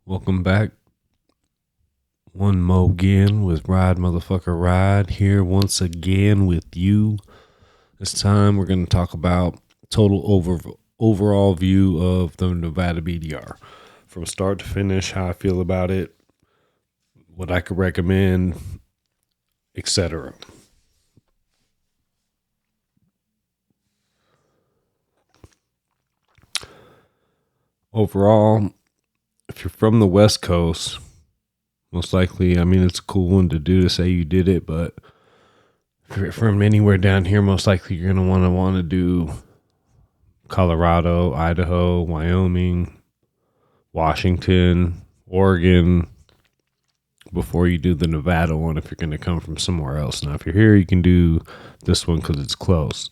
Welcome back. One mo again with Ride Motherfucker Ride here once again with you. This time we're going to talk about overall view of the Nevada BDR. From start to finish, how I feel about it, what I could recommend, etc. Overall, if you're from the West Coast, most likely, it's a cool one to do to say you did it, but if you're from anywhere down here, most likely you're going to want to do Colorado, Idaho, Wyoming, Washington, Oregon, before you do the Nevada one if you're going to come from somewhere else. Now, if you're here, you can do this one because it's close.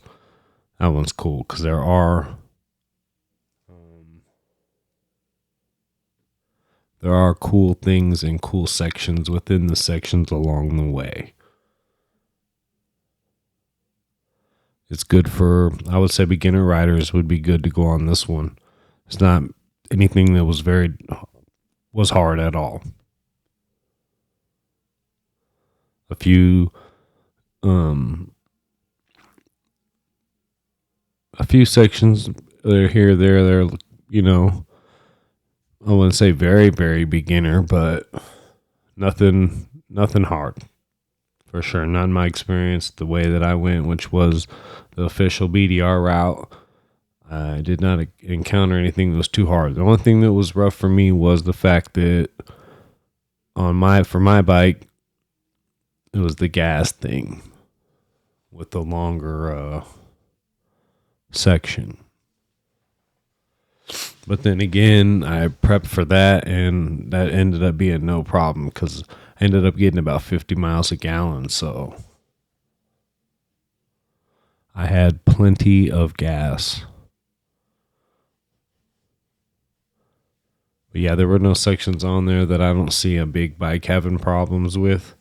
That one's cool because there are cool things and cool sections within the sections along the way. It's good for, I would say, beginner riders would be good to go on this one. It's not anything that was hard at all. A few sections that are here, they're, I wouldn't say very, very beginner, but nothing hard. For sure. Not in my experience, the way that I went, which was the official BDR route, I did not encounter anything that was too hard. The only thing that was rough for me was the fact that for my bike, it was the gas thing with the longer section. But then again, I prepped for that, and that ended up being no problem because I ended up getting about 50 miles a gallon. So I had plenty of gas. But yeah, there were no sections on there that I don't see a big bike having problems with.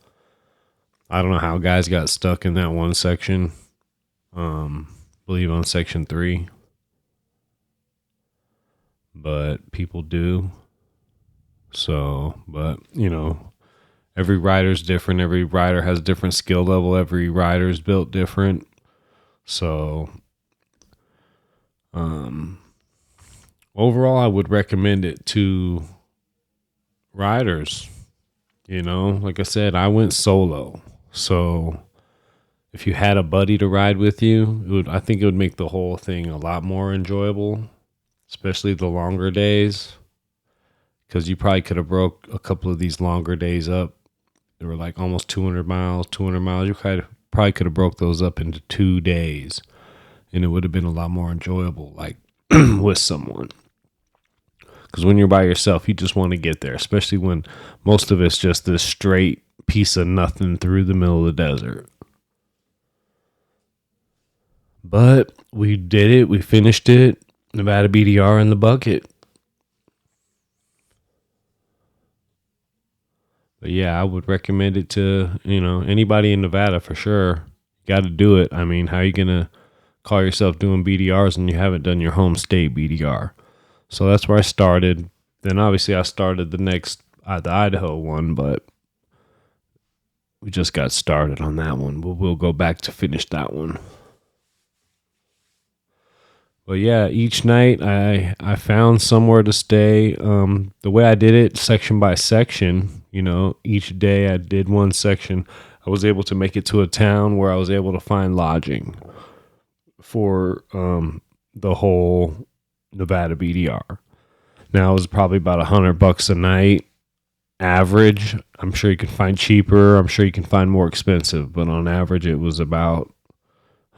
I don't know how guys got stuck in that one section. I believe on section 3. But people do. So, but, every rider's different. Every rider has a different skill level. Every rider's built different. So, overall, I would recommend it to riders. Like I said, I went solo. So, if you had a buddy to ride with you, I think it would make the whole thing a lot more enjoyable, especially the longer days. Because you probably could have broke a couple of these longer days up. They were like almost 200 miles. You probably could have broke those up into 2 days. And it would have been a lot more enjoyable, like with someone. Because when you're by yourself, you just want to get there. Especially when most of it's just this straight piece of nothing through the middle of the desert. But we did it. We finished it. Nevada BDR in the bucket. But yeah, I would recommend it to, anybody in Nevada for sure. Got to do it. How are you going to call yourself doing BDRs and you haven't done your home state BDR? So that's where I started. Then obviously I started the Idaho one, but we just got started on that one. We'll go back to finish that one. But yeah, each night I found somewhere to stay. The way I did it, section by section, each day I did one section. I was able to make it to a town where I was able to find lodging for the whole Nevada BDR. Now it was probably about $100 a night average. I'm sure you can find cheaper. I'm sure you can find more expensive, but on average it was about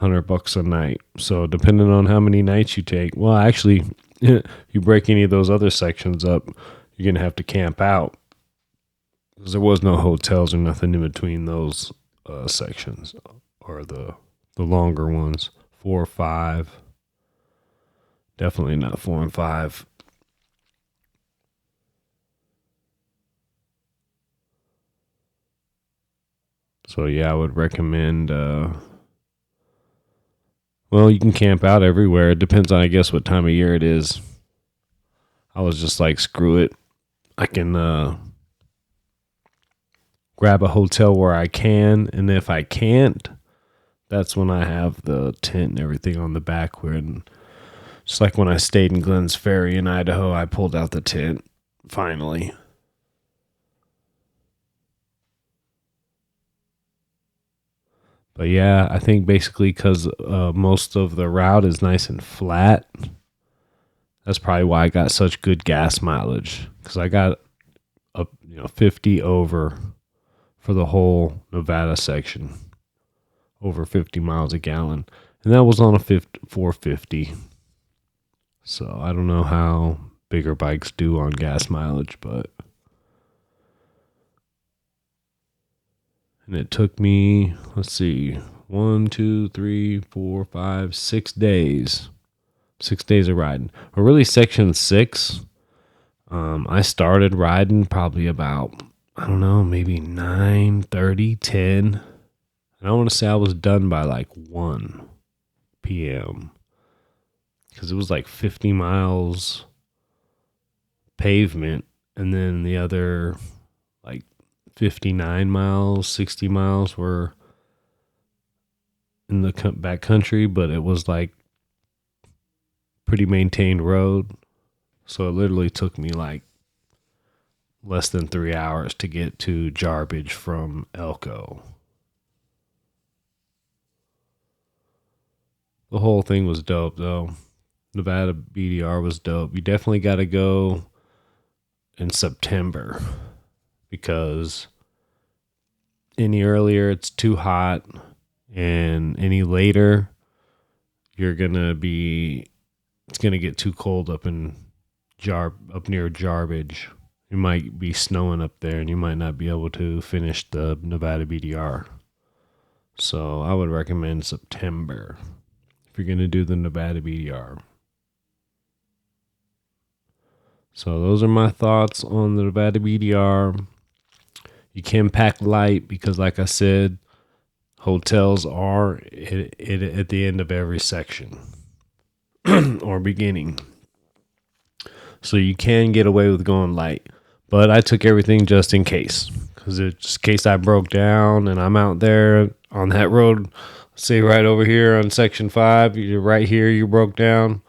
$100 a night. So depending on how many nights you take, well, actually, you break any of those other sections up, you're gonna have to camp out because there was no hotels or nothing in between those sections or the longer ones, 4 or 5. Definitely not 4 and 5. So yeah, I would recommend. Well, you can camp out everywhere. It depends on, I guess, what time of year it is. I was just like, screw it. I can grab a hotel where I can, and if I can't, that's when I have the tent and everything on the back. When just like when I stayed in Glens Ferry in Idaho, I pulled out the tent finally. But yeah, I think basically because most of the route is nice and flat, that's probably why I got such good gas mileage. Because I got 50 over for the whole Nevada section, over 50 miles a gallon, and that was on a 450. So I don't know how bigger bikes do on gas mileage, but and it took me, let's see, 1, 2, 3, 4, 5, 6 days. 6 days of riding. Or really section 6. I started riding probably about, I don't know, maybe 9:30, 10. And I want to say I was done by like 1 p.m. Because it was like 50 miles pavement, and then the other like 59 miles, 60 miles were in the backcountry, but it was like pretty maintained road. So it literally took me like less than 3 hours to get to Jarbidge from Elko. The whole thing was dope though. Nevada BDR was dope. You definitely got to go in September because any earlier it's too hot, and any later it's gonna get too cold up near Jarbidge. It might be snowing up there and you might not be able to finish the Nevada BDR. So I would recommend September if you're gonna do the Nevada BDR. So those are my thoughts on the Nevada BDR. You can pack light because, like I said, hotels are at the end of every section or beginning. So you can get away with going light. But I took everything just in case. Because it's in case I broke down and I'm out there on that road, say right over here on section 5, you're right here, you broke down.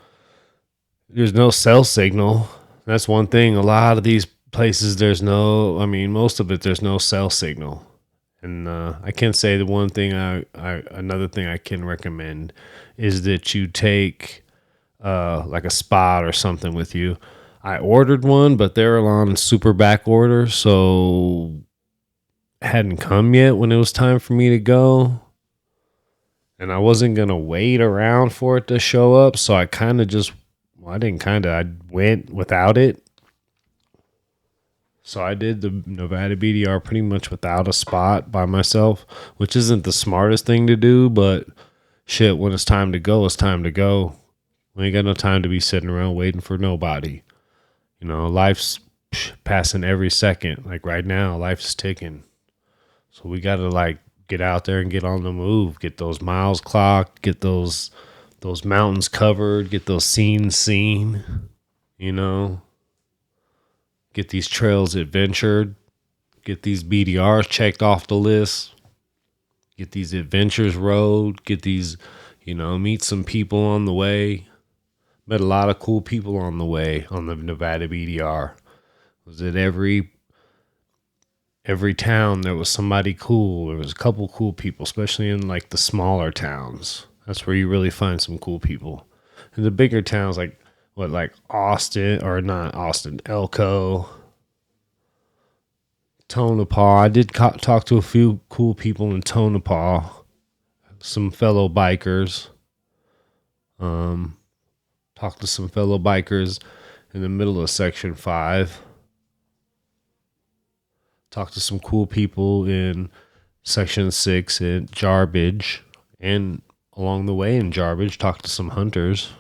There's no cell signal. That's one thing. A lot of these places, most of it, there's no cell signal. And I can say the one thing another thing I can recommend is that you take like a spot or something with you. I ordered one, but they're on super back order, so it hadn't come yet when it was time for me to go. And I wasn't going to wait around for it to show up, so I I went without it. So I did the Nevada BDR pretty much without a spot by myself, which isn't the smartest thing to do, but shit, when it's time to go, it's time to go. We ain't got no time to be sitting around waiting for nobody. Life's passing every second. Like right now, life's ticking. So we got to get out there and get on the move, get those miles clocked, get those mountains covered, get those scenes seen, get these trails adventured, get these BDRs checked off the list, get these adventures rode, get these, meet some people on the way. Met a lot of cool people on the way on the Nevada BDR. Was at every town there was somebody cool. There was a couple cool people, especially in like the smaller towns. That's where you really find some cool people. In the bigger towns like Austin, or not Austin, Elko, Tonopah. I did talk to a few cool people in Tonopah, some fellow bikers. Talked to some fellow bikers in the middle of section 5. Talked to some cool people in section 6 at Jarbidge, and along the way in Jarbidge, talked to some hunters.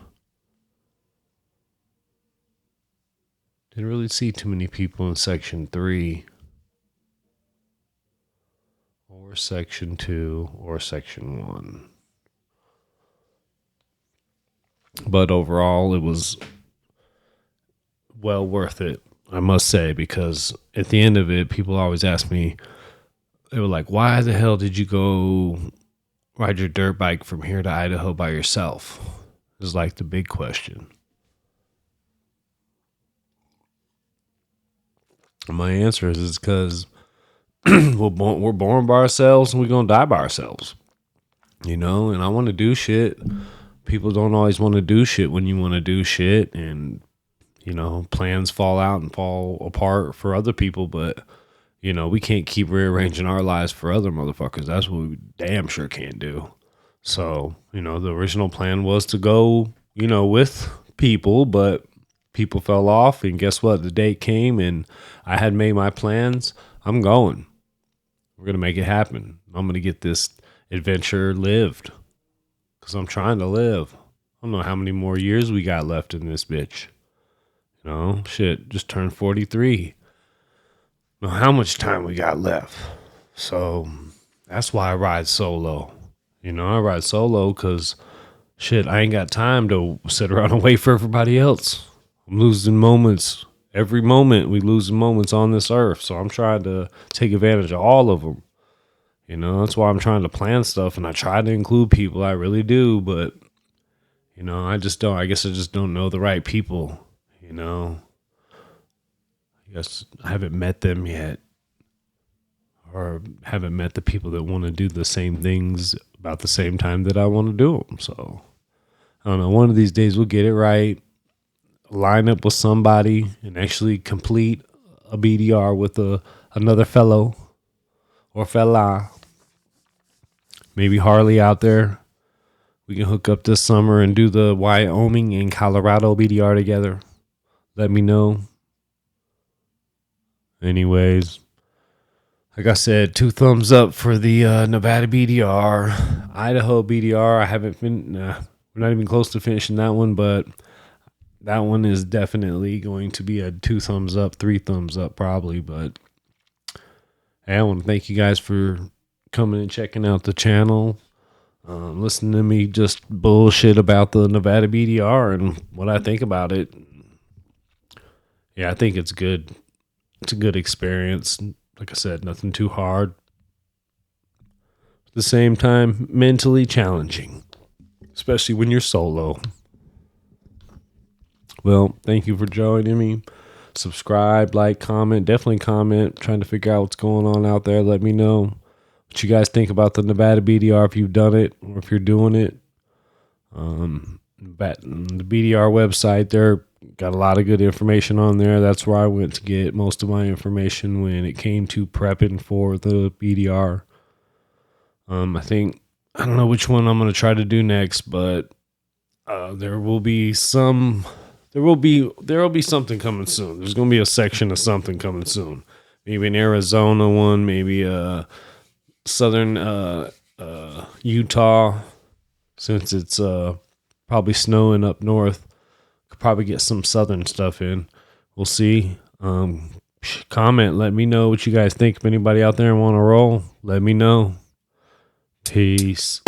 Didn't really see too many people in section 3 or section 2 or section 1. But overall, it was well worth it. I must say, because at the end of it, people always ask me, they were like, why the hell did you go ride your dirt bike from here to Idaho by yourself? Is like the big question. And my answer is because we're born by ourselves and we're going to die by ourselves, you know? And I want to do shit. People don't always want to do shit when you want to do shit. And, you know, plans fall out and fall apart for other people. But, you know, we can't keep rearranging our lives for other motherfuckers. That's what we damn sure can't do. So, you know, the original plan was to go, you know, with people, but people fell off. And guess what? The date came and I had made my plans. I'm going. We're going to make it happen. I'm going to get this adventure lived because I'm trying to live. I don't know how many more years we got left in this bitch. You know, shit, just turned 43. Know how much time we got left. So that's why I ride solo. You know, I ride solo because, shit, I ain't got time to sit around and wait for everybody else. I'm losing moments. Every moment we losing moments on this earth. So I'm trying to take advantage of all of them. You know, that's why I'm trying to plan stuff. And I try to include people. I really do. But, you know, I just don't. I guess I just don't know the right people. You know, I guess I haven't met them yet. Or haven't met the people that want to do the same things about the same time that I want to do them. So, I don't know. One of these days we'll get it right. Line up with somebody and actually complete a BDR with another fellow or fella. Maybe Harley out there. We can hook up this summer and do the Wyoming and Colorado BDR together. Let me know. Anyways, like I said, 2 thumbs up for the Nevada BDR. Idaho BDR, I haven't been, we're not even close to finishing that one, but that one is definitely going to be a 2 thumbs up, 3 thumbs up probably. But hey, I want to thank you guys for coming and checking out the channel. Listening to me just bullshit about the Nevada BDR and what I think about it. Yeah, I think it's good. It's a good experience. Like I said, nothing too hard. At the same time, mentally challenging, especially when you're solo. Well, thank you for joining me. Subscribe, like, comment. Definitely comment. Trying to figure out what's going on out there. Let me know what you guys think about the Nevada BDR, if you've done it or if you're doing it. The BDR website there got a lot of good information on there. That's where I went to get most of my information when it came to prepping for the BDR. I don't know which one I'm going to try to do next, but there will be something coming soon. There's going to be a section of something coming soon. Maybe an Arizona one, maybe a southern Utah, since it's probably snowing up north. Could probably get some southern stuff in. We'll see. Comment, let me know what you guys think. If anybody out there want to roll, let me know. Peace.